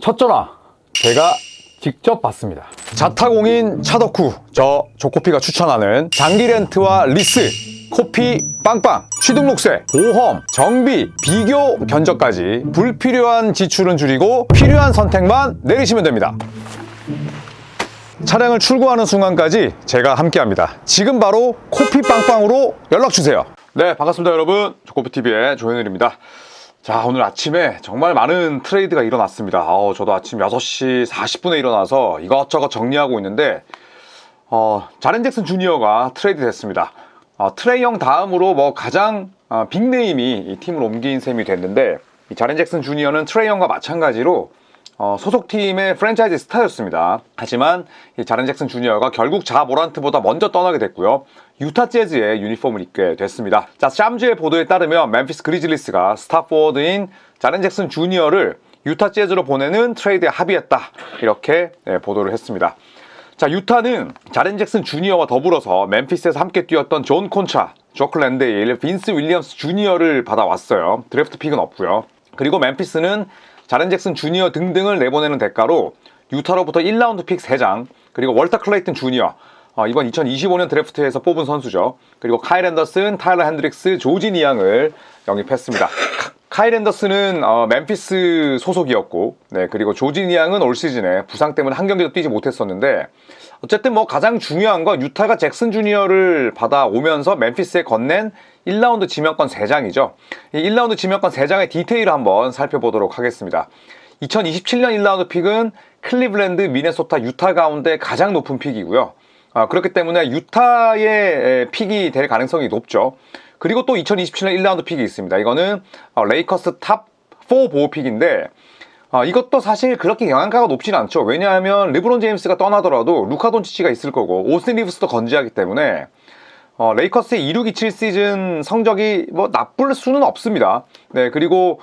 첫 전화 제가 직접 받습니다. 자타공인 차덕후 저 조코피가 추천하는 장기 렌트와 리스, 코피 빵빵, 취등록세, 보험, 정비, 비교 견적까지 불필요한 지출은 줄이고 필요한 선택만 내리시면 됩니다. 차량을 출고하는 순간까지 제가 함께합니다. 지금 바로 코피 빵빵으로 연락주세요. 네, 반갑습니다 여러분. 조코피TV의 조현일입니다. 자, 오늘 아침에 정말 많은 트레이드가 일어났습니다. 저도 아침 6시 40분에 일어나서 이것저것 정리하고 있는데 자렌 잭슨 주니어가 트레이드 됐습니다. 트레이 형 다음으로 가장 빅네임이 이 팀을 옮긴 셈이 됐는데, 이 자렌 잭슨 주니어는 트레이 형과 마찬가지로 소속팀의 프랜차이즈 스타였습니다. 하지만 이 자렌 잭슨 주니어가 결국 자 모란트보다 먼저 떠나게 됐고요. 유타 재즈의 유니폼을 입게 됐습니다. 자, 샴즈의 보도에 따르면 멤피스 그리즐리스가 스타 포워드인 자렌 잭슨 주니어를 유타 재즈로 보내는 트레이드에 합의했다, 이렇게 보도를 했습니다. 자, 유타는 자렌 잭슨 주니어와 더불어서 멤피스에서 함께 뛰었던 존 콘차, 조크 랜데일, 빈스 윌리엄스 주니어를 받아왔어요. 드래프트 픽은 없고요. 그리고 멤피스는 자렌 잭슨 주니어 등등을 내보내는 대가로 유타로부터 1라운드 픽 3장, 그리고 월터 클레이튼 주니어, 이번 2025년 드래프트에서 뽑은 선수죠. 그리고 카일 앤더슨, 타일러 핸드릭스, 조지 니앙을 영입했습니다. 카일 앤더슨은 멤피스 소속이었고, 그리고 조지 니앙은 올 시즌에 부상 때문에 한 경기도 뛰지 못했었는데, 어쨌든 가장 중요한 건 유타가 잭슨 주니어를 받아오면서 멤피스에 건넨 1라운드 지명권 3장이죠. 이 1라운드 지명권 3장의 디테일을 한번 살펴보도록 하겠습니다. 2027년 1라운드 픽은 클리블랜드, 미네소타, 유타 가운데 가장 높은 픽이고요. 그렇기 때문에 유타의 픽이 될 가능성이 높죠. 그리고 또 2027년 1라운드 픽이 있습니다. 이거는 레이커스 탑 4 보호 픽인데, 이것도 사실 그렇게 영향가가 높지는 않죠. 왜냐하면 르브론 제임스가 떠나더라도 루카 돈치치가 있을 거고 오스틴 리브스도 건재하기 때문에 레이커스의 2627 시즌 성적이 나쁠 수는 없습니다. 그리고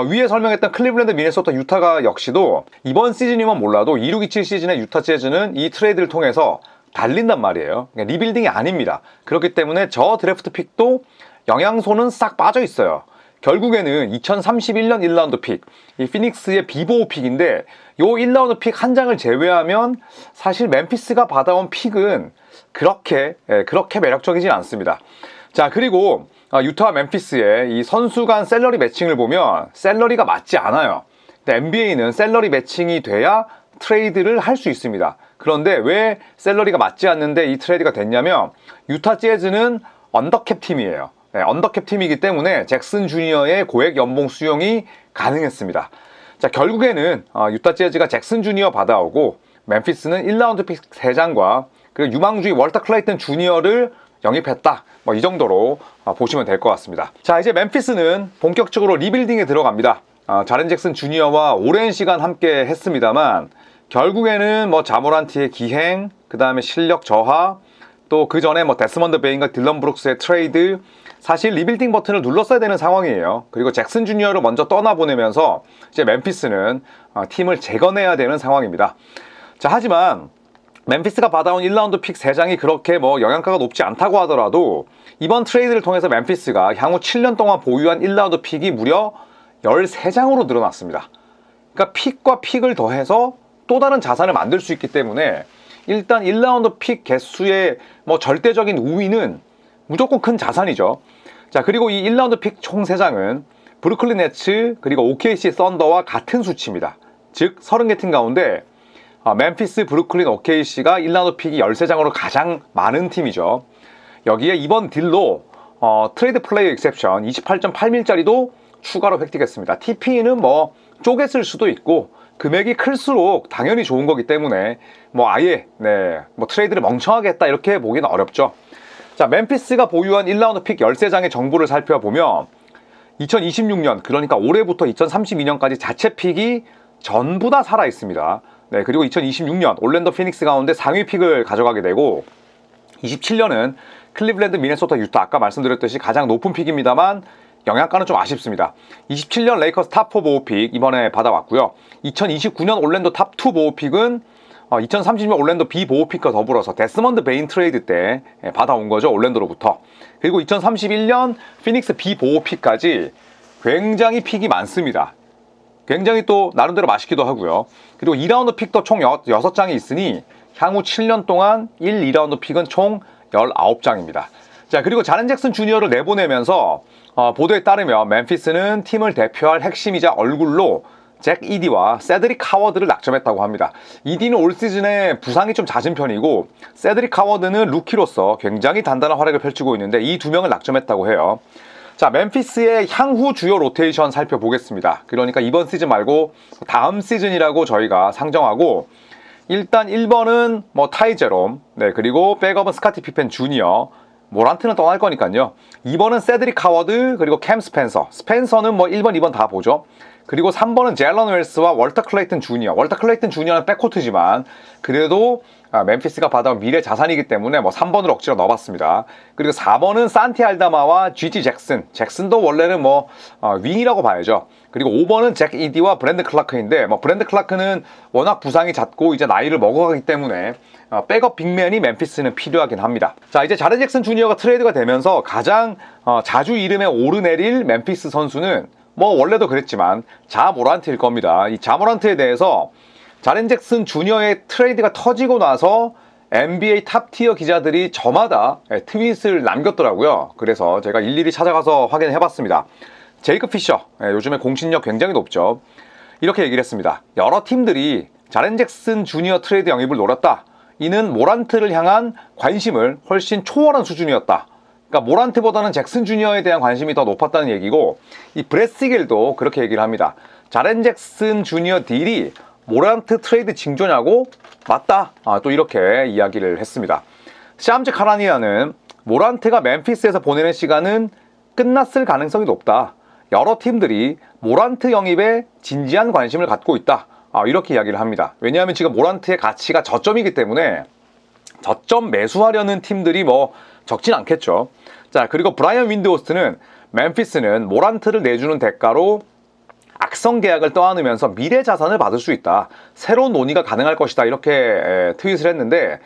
위에 설명했던 클리블랜드, 미네소타, 유타가 역시도 이번 시즌이면 몰라도 2627 시즌의 유타 재즈는 이 트레이드를 통해서 달린단 말이에요. 그러니까 리빌딩이 아닙니다. 그렇기 때문에 저 드래프트 픽도 영향소는 싹 빠져 있어요. 결국에는 2031년 1라운드 픽, 이 피닉스의 비보호 픽인데, 요 1라운드 픽 한 장을 제외하면 사실 멤피스가 받아온 픽은 그렇게 매력적이진 않습니다. 자, 그리고 유타와 멤피스의 이 선수 간 셀러리 매칭을 보면 셀러리가 맞지 않아요. 근데 NBA는 셀러리 매칭이 돼야 트레이드를 할 수 있습니다. 그런데 왜 셀러리가 맞지 않는데 이 트레이드가 됐냐면, 유타 재즈는 언더캡 팀이에요. 언더캡 팀이기 때문에 잭슨 주니어의 고액 연봉 수용이 가능했습니다. 자, 결국에는 유타 재즈가 잭슨 주니어 받아오고, 멤피스는 1라운드 픽 3장과 그리고 유망주의 월터 클레이튼 주니어를 영입했다, 이 정도로 보시면 될 것 같습니다. 자, 이제 멤피스는 본격적으로 리빌딩에 들어갑니다. 자렌 잭슨 주니어와 오랜 시간 함께 했습니다만, 결국에는 자모란트의 기행, 그 다음에 실력 저하, 또 그 전에 데스먼드 베인과 딜런 브룩스의 트레이드, 사실 리빌딩 버튼을 눌렀어야 되는 상황이에요. 그리고 잭슨 주니어를 먼저 떠나보내면서 이제 멤피스는 팀을 재건해야 되는 상황입니다. 자, 하지만 멤피스가 받아온 1라운드 픽 3장이 그렇게 영향가가 높지 않다고 하더라도, 이번 트레이드를 통해서 멤피스가 향후 7년 동안 보유한 1라운드 픽이 무려 13장으로 늘어났습니다. 그러니까 픽과 픽을 더해서 또 다른 자산을 만들 수 있기 때문에, 일단 1라운드 픽 개수의 절대적인 우위는 무조건 큰 자산이죠. 자, 그리고 이 1라운드 픽 총 3장은 브루클린 네츠 그리고 OKC 썬더와 같은 수치입니다. 즉 30개 팀 가운데 멤피스, 브루클린, OKC가 1라운드 픽이 13장으로 가장 많은 팀이죠. 여기에 이번 딜로 트레이드 플레이 익셉션 28.8밀짜리도 추가로 획득했습니다. TP는 쪼갰을 수도 있고, 금액이 클수록 당연히 좋은 거기 때문에 아예 트레이드를 멍청하게 했다, 이렇게 보기는 어렵죠. 자, 멤피스가 보유한 1라운드 픽 13장의 정보를 살펴보면 2026년, 그러니까 올해부터 2032년까지 자체 픽이 전부 다 살아 있습니다. 그리고 2026년 올랜도 피닉스 가운데 상위 픽을 가져가게 되고, 27년은 클리블랜드, 미네소타, 유타, 아까 말씀드렸듯이 가장 높은 픽입니다만 영향가는 좀 아쉽습니다. 27년 레이커스 탑 4 보호픽 이번에 받아왔고요. 2029년 올랜도 탑 2 보호픽은 2030년 올랜도 B 보호픽과 더불어서 데스먼드 베인 트레이드 때 받아온 거죠, 올랜도로부터. 그리고 2031년 피닉스 B 보호픽까지 굉장히 픽이 많습니다. 굉장히 또 나름대로 맛있기도 하고요. 그리고 2라운드 픽도 총 6장이 있으니 향후 7년 동안 1, 2라운드 픽은 총 19장입니다. 자, 그리고 자렌 잭슨 주니어를 내보내면서 보도에 따르면 멤피스는 팀을 대표할 핵심이자 얼굴로 잭 이디와 세드릭 하워드를 낙점했다고 합니다. 이디는 올 시즌에 부상이 좀 잦은 편이고 세드릭 하워드는 루키로서 굉장히 단단한 활약을 펼치고 있는데 이 두 명을 낙점했다고 해요. 자, 멤피스의 향후 주요 로테이션 살펴보겠습니다. 그러니까 이번 시즌 말고 다음 시즌이라고 저희가 상정하고, 일단 1번은 뭐 타이 제롬, 네, 그리고 백업은 스카티 피펜 주니어, 모란트는 떠날 거니까요. 2번은 세드릭 하워드, 그리고 캠 스펜서는 뭐 1번, 2번 다 보죠. 그리고 3번은 젤런 웰스와 월터 클레이튼 주니어. 월터 클레이튼 주니어는 백코트지만 그래도 멤피스가 받아온 미래 자산이기 때문에 뭐 3번을 억지로 넣어봤습니다. 그리고 4번은 산티 알다마와 GG 잭슨도 원래는 뭐 윙이라고 봐야죠. 그리고 5번은 잭 이디와 브랜드 클라크인데, 뭐 브랜드 클라크는 워낙 부상이 잦고 이제 나이를 먹어가기 때문에 백업 빅맨이 멤피스는 필요하긴 합니다. 자, 이제 자렌 잭슨 주니어가 트레이드가 되면서 가장 자주 이름에 오르내릴 멤피스 선수는 뭐 원래도 그랬지만 자 모란트일 겁니다. 이 자 모란트에 대해서 자렌 잭슨 주니어의 트레이드가 터지고 나서 NBA 탑티어 기자들이 저마다 트윗을 남겼더라고요. 그래서 제가 일일이 찾아가서 확인을 해봤습니다. 제이크 피셔, 요즘에 공신력 굉장히 높죠. 이렇게 얘기를 했습니다. 여러 팀들이 자렌 잭슨 주니어 트레이드 영입을 노렸다. 이는 모란트를 향한 관심을 훨씬 초월한 수준이었다. 그러니까 모란트보다는 잭슨 주니어에 대한 관심이 더 높았다는 얘기고, 이 브래시길도 그렇게 얘기를 합니다. 자렌 잭슨 주니어 딜이 모란트 트레이드 징조냐고? 맞다. 또 이렇게 이야기를 했습니다. 샴즈 카라니아는 모란트가 멤피스에서 보내는 시간은 끝났을 가능성이 높다. 여러 팀들이 모란트 영입에 진지한 관심을 갖고 있다. 이렇게 이야기를 합니다. 왜냐하면 지금 모란트의 가치가 저점이기 때문에 저점 매수하려는 팀들이 뭐 적진 않겠죠. 자, 그리고 브라이언 윈드호스트는 멤피스는 모란트를 내주는 대가로 악성 계약을 떠안으면서 미래 자산을 받을 수 있다. 새로운 논의가 가능할 것이다. 이렇게 트윗을 했는데,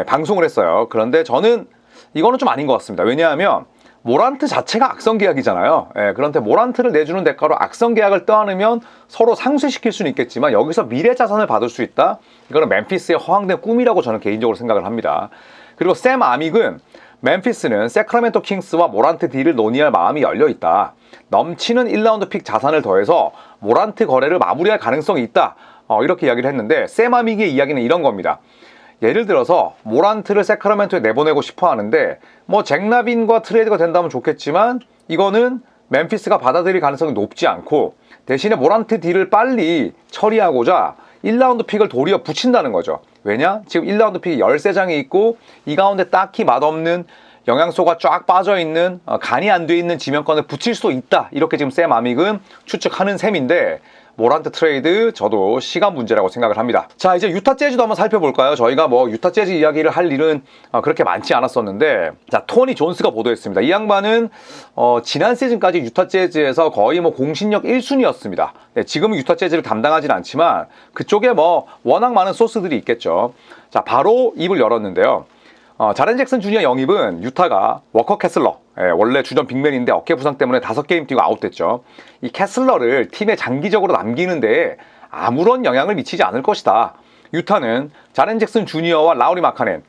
방송을 했어요. 그런데 저는 이거는 좀 아닌 것 같습니다. 왜냐하면 모란트 자체가 악성 계약이잖아요. 그런데 모란트를 내주는 대가로 악성 계약을 떠안으면 서로 상쇄시킬 수는 있겠지만 여기서 미래 자산을 받을 수 있다? 이거는 멤피스의 허황된 꿈이라고 저는 개인적으로 생각을 합니다. 그리고 샘 아믹은 멤피스는 세크라멘토 킹스와 모란트 딜을 논의할 마음이 열려있다. 넘치는 1라운드 픽 자산을 더해서 모란트 거래를 마무리할 가능성이 있다. 이렇게 이야기를 했는데, 샘 아믹의 이야기는 이런 겁니다. 예를 들어서 모란트를 세크라멘토에 내보내고 싶어 하는데 뭐 잭라빈과 트레이드가 된다면 좋겠지만 이거는 멤피스가 받아들일 가능성이 높지 않고, 대신에 모란트 딜을 빨리 처리하고자 1라운드 픽을 도리어 붙인다는 거죠. 왜냐? 지금 1라운드 픽이 13장이 있고 이 가운데 딱히 맛없는 영양소가 쫙 빠져있는 간이 안 돼 있는 지명권을 붙일 수 있다. 이렇게 지금 샘 아믹은 추측하는 셈인데, 모란트 트레이드 저도 시간 문제라고 생각을 합니다. 자, 이제 유타 재즈도 한번 살펴볼까요? 저희가 뭐 유타 재즈 이야기를 할 일은 그렇게 많지 않았었는데, 자, 토니 존스가 보도했습니다. 이 양반은 지난 시즌까지 유타 재즈에서 거의 뭐 공신력 1순위였습니다. 네, 지금은 유타 재즈를 담당하진 않지만 그쪽에 뭐 워낙 많은 소스들이 있겠죠. 자, 바로 입을 열었는데요. 자렌 잭슨 주니어 영입은 유타가 워커 캐슬러, 원래 주전 빅맨인데 어깨 부상 때문에 5게임 뛰고 아웃됐죠. 이 캐슬러를 팀에 장기적으로 남기는 데에 아무런 영향을 미치지 않을 것이다. 유타는 자렌 잭슨 주니어와 라우리 마카넨,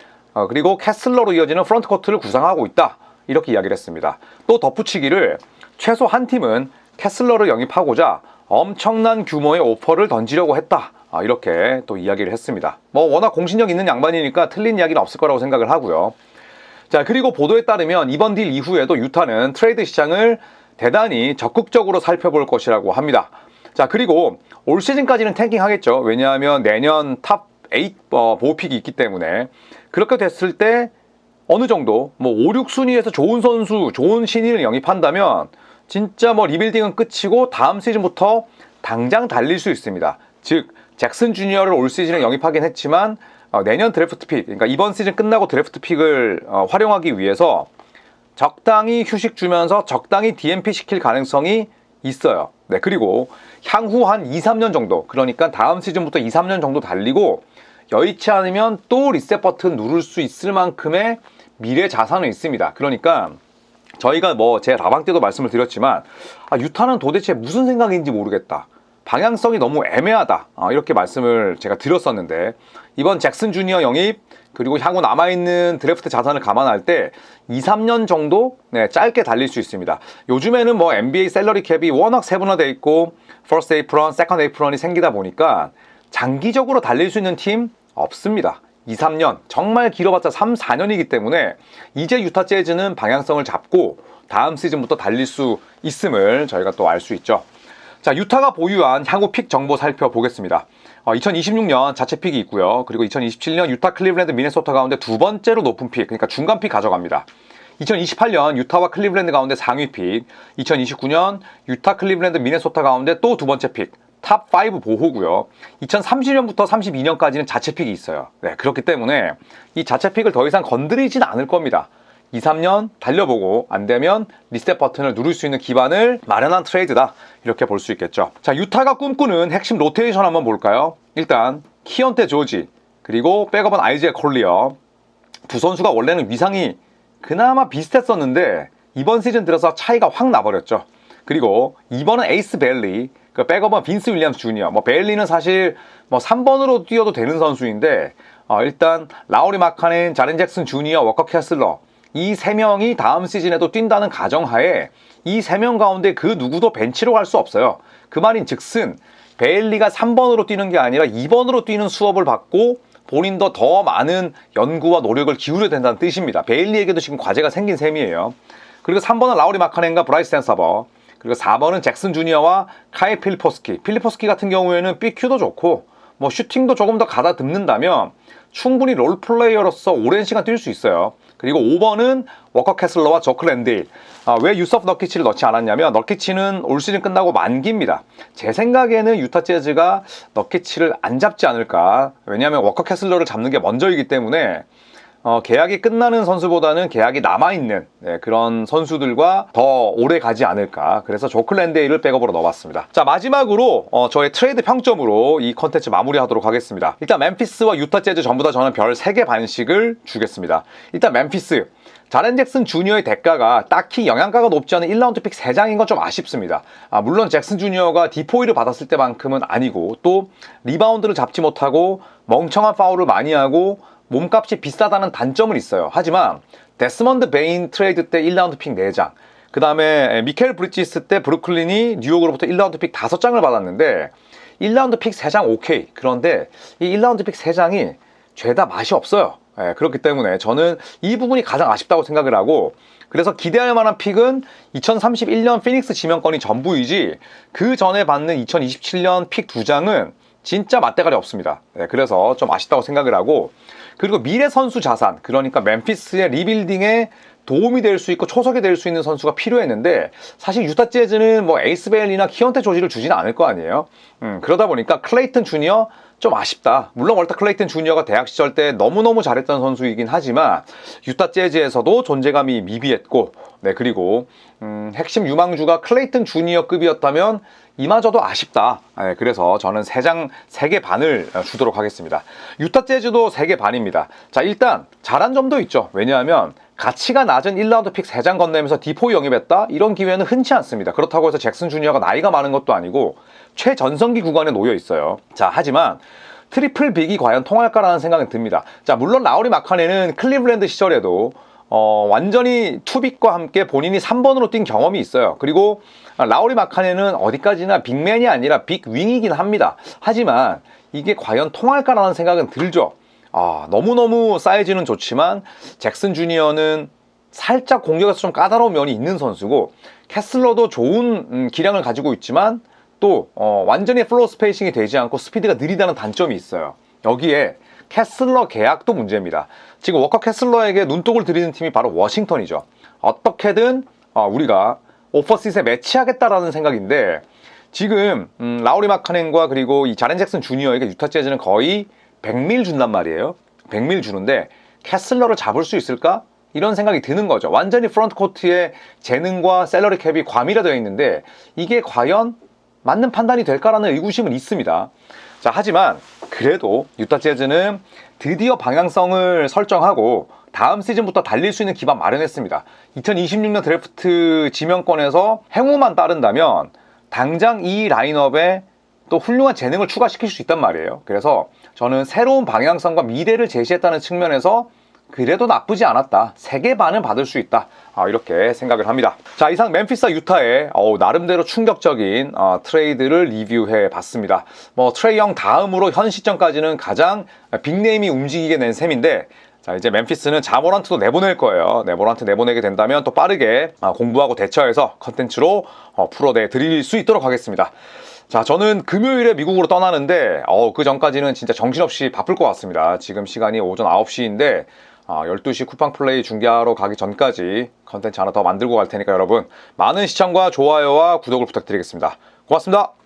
그리고 캐슬러로 이어지는 프론트코트를 구상하고 있다. 이렇게 이야기를 했습니다. 또 덧붙이기를, 최소 한 팀은 캐슬러를 영입하고자 엄청난 규모의 오퍼를 던지려고 했다. 이렇게 또 이야기를 했습니다. 뭐 워낙 공신력 있는 양반이니까 틀린 이야기는 없을 거라고 생각을 하고요. 자, 그리고 보도에 따르면 이번 딜 이후에도 유타는 트레이드 시장을 대단히 적극적으로 살펴볼 것이라고 합니다. 자, 그리고 올 시즌까지는 탱킹 하겠죠. 왜냐하면 내년 탑 8 보호픽이 있기 때문에. 그렇게 됐을 때 어느 정도 뭐 5, 6순위에서 좋은 선수, 좋은 신인을 영입한다면 진짜 뭐 리빌딩은 끝이고 다음 시즌부터 당장 달릴 수 있습니다. 즉 잭슨 주니어를 올 시즌에 영입하긴 했지만 내년 드래프트 픽, 그러니까 이번 시즌 끝나고 드래프트 픽을 활용하기 위해서 적당히 휴식 주면서 적당히 DNP 시킬 가능성이 있어요. 네, 그리고 향후 한 2, 3년 정도, 그러니까 다음 시즌부터 2, 3년 정도 달리고 여의치 않으면 또 리셋 버튼 누를 수 있을 만큼의 미래 자산은 있습니다. 그러니까 저희가 뭐 제 라방 때도 말씀을 드렸지만 유타는 도대체 무슨 생각인지 모르겠다. 방향성이 너무 애매하다, 이렇게 말씀을 제가 드렸었는데, 이번 잭슨 주니어 영입 그리고 향후 남아있는 드래프트 자산을 감안할 때 2, 3년 정도 짧게 달릴 수 있습니다. 요즘에는 뭐 NBA 셀러리 캡이 워낙 세분화되어 있고 퍼스트 에이프런, 세컨드 에이프런이 생기다 보니까 장기적으로 달릴 수 있는 팀 없습니다. 2, 3년, 정말 길어봤자 3, 4년이기 때문에 이제 유타 재즈는 방향성을 잡고 다음 시즌부터 달릴 수 있음을 저희가 또 알 수 있죠. 자, 유타가 보유한 향후 픽 정보 살펴보겠습니다. 2026년 자체 픽이 있고요. 그리고 2027년 유타, 클리블랜드, 미네소타 가운데 두 번째로 높은 픽, 그러니까 중간 픽 가져갑니다. 2028년 유타와 클리블랜드 가운데 상위 픽, 2029년 유타, 클리블랜드, 미네소타 가운데 또 두 번째 픽, 탑 5 보호고요. 2030년부터 32년까지는 자체 픽이 있어요. 네, 그렇기 때문에 이 자체 픽을 더 이상 건드리진 않을 겁니다. 2, 3년 달려보고 안 되면 리셋 버튼을 누를 수 있는 기반을 마련한 트레이드다, 이렇게 볼 수 있겠죠. 자, 유타가 꿈꾸는 핵심 로테이션 한번 볼까요? 일단 키언테 조지 그리고 백업은 아이지에 콜리어, 두 선수가 원래는 위상이 그나마 비슷했었는데 이번 시즌 들어서 차이가 확 나버렸죠. 그리고 이번은 에이스 벨리, 그 백업은 빈스 윌리엄스 주니어, 벨리는 사실 3번으로 뛰어도 되는 선수인데, 일단 라우리 마카넨, 자렌 잭슨 주니어, 워커 캐슬러, 이 세 명이 다음 시즌에도 뛴다는 가정하에 이 세 명 가운데 그 누구도 벤치로 갈 수 없어요. 그 말인 즉슨 베일리가 3번으로 뛰는 게 아니라 2번으로 뛰는 수업을 받고 본인도 더 많은 연구와 노력을 기울여야 된다는 뜻입니다. 베일리에게도 지금 과제가 생긴 셈이에요. 그리고 3번은 라우리 마카넨과 브라이스 댄서버, 그리고 4번은 잭슨 주니어와 카이 필리포스키. 필리포스키 같은 경우에는 BQ도 좋고 슈팅도 조금 더 가다듬는다면 충분히 롤플레이어로서 오랜 시간 뛸 수 있어요. 그리고 5번은 워커 캐슬러와 저크 랜데일. 왜 유서프 너키치를 넣지 않았냐면 너키치는 올 시즌 끝나고 만기입니다. 제 생각에는 유타 재즈가 너키치를 안 잡지 않을까. 왜냐하면 워커 캐슬러를 잡는 게 먼저이기 때문에 계약이 끝나는 선수보다는 계약이 남아있는 그런 선수들과 더 오래 가지 않을까. 그래서 조크 랜데일을 백업으로 넣어봤습니다. 자, 마지막으로 저의 트레이드 평점으로 이 컨텐츠 마무리하도록 하겠습니다. 일단 멤피스와 유타 재즈 전부 다 저는 별 3개 반씩을 주겠습니다. 일단 멤피스, 자렌 잭슨 주니어의 대가가 딱히 영양가가 높지 않은 1라운드 픽 3장인 건 좀 아쉽습니다. 물론 잭슨 주니어가 디포이를 받았을 때만큼은 아니고 또 리바운드를 잡지 못하고 멍청한 파울을 많이 하고 몸값이 비싸다는 단점은 있어요. 하지만 데스먼드 베인 트레이드 때 1라운드 픽 4장, 그 다음에 미켈 브리지스 때 브루클린이 뉴욕으로부터 1라운드 픽 5장을 받았는데 1라운드 픽 3장 오케이. 그런데 이 1라운드 픽 3장이 죄다 맛이 없어요. 그렇기 때문에 저는 이 부분이 가장 아쉽다고 생각을 하고, 그래서 기대할 만한 픽은 2031년 피닉스 지명권이 전부이지 그 전에 받는 2027년 픽 2장은 진짜 맞대가리 없습니다. 그래서 좀 아쉽다고 생각을 하고, 그리고 미래 선수 자산, 그러니까 멤피스의 리빌딩에 도움이 될 수 있고 초석이 될 수 있는 선수가 필요했는데 사실 유타 재즈는 에이스 베일리나 키언테 조지를 주지는 않을 거 아니에요. 그러다 보니까 클레이튼 주니어 좀 아쉽다. 물론 월터 클레이튼 주니어가 대학 시절 때 너무너무 잘했던 선수이긴 하지만 유타 재즈에서도 존재감이 미비했고, 그리고 핵심 유망주가 클레이튼 주니어급이었다면 이마저도 아쉽다. 그래서 저는 3개 반을 주도록 하겠습니다. 유타 재즈도 3개 반입니다. 자, 일단 잘한 점도 있죠. 왜냐하면 가치가 낮은 1라운드 픽 3장 건네면서 디포이 영입했다? 이런 기회는 흔치 않습니다. 그렇다고 해서 잭슨 주니어가 나이가 많은 것도 아니고 최전성기 구간에 놓여 있어요. 자, 하지만 트리플 빅이 과연 통할까라는 생각이 듭니다. 자, 물론 라우리 마카넨은 클리블랜드 시절에도 완전히 투빅과 함께 본인이 3번으로 뛴 경험이 있어요. 그리고 라우리 마카넨은 어디까지나 빅맨이 아니라 빅윙이긴 합니다. 하지만 이게 과연 통할까라는 생각은 들죠. 너무너무 사이즈는 좋지만 잭슨 주니어는 살짝 공격에서 좀 까다로운 면이 있는 선수고, 캐슬러도 좋은 기량을 가지고 있지만 또 완전히 플로어 스페이싱이 되지 않고 스피드가 느리다는 단점이 있어요. 여기에 캐슬러 계약도 문제입니다. 지금 워커 캐슬러에게 눈독을 들이는 팀이 바로 워싱턴이죠. 어떻게든 우리가 오퍼시스에 매치하겠다라는 생각인데, 지금 라우리 마카넨과 그리고 이 자렌 잭슨 주니어에게 유타 재즈는 거의 100밀 준단 말이에요. 100밀 주는데 캐슬러를 잡을 수 있을까? 이런 생각이 드는 거죠. 완전히 프런트 코트에 재능과 셀러리 캡이 과밀화되어 있는데 이게 과연 맞는 판단이 될까라는 의구심은 있습니다. 자, 하지만 그래도 유타 재즈는 드디어 방향성을 설정하고 다음 시즌부터 달릴 수 있는 기반 마련했습니다. 2026년 드래프트 지명권에서 행운만 따른다면 당장 이 라인업에 또 훌륭한 재능을 추가시킬 수 있단 말이에요. 그래서 저는 새로운 방향성과 미래를 제시했다는 측면에서 그래도 나쁘지 않았다. 3개 반은 받을 수 있다. 이렇게 생각을 합니다. 자, 이상 멤피스와 유타의 나름대로 충격적인 트레이드를 리뷰해 봤습니다. 트레이 영 다음으로 현 시점까지는 가장 빅네임이 움직이게 낸 셈인데, 자, 이제 멤피스는 자모란트도 내보낼 거예요. 자모란트 내보내게 된다면 또 빠르게 공부하고 대처해서 컨텐츠로 풀어내 드릴 수 있도록 하겠습니다. 자, 저는 금요일에 미국으로 떠나는데 그 전까지는 진짜 정신없이 바쁠 것 같습니다. 지금 시간이 오전 9시인데 12시 쿠팡 플레이 중계하러 가기 전까지 컨텐츠 하나 더 만들고 갈 테니까 여러분 많은 시청과 좋아요와 구독을 부탁드리겠습니다. 고맙습니다.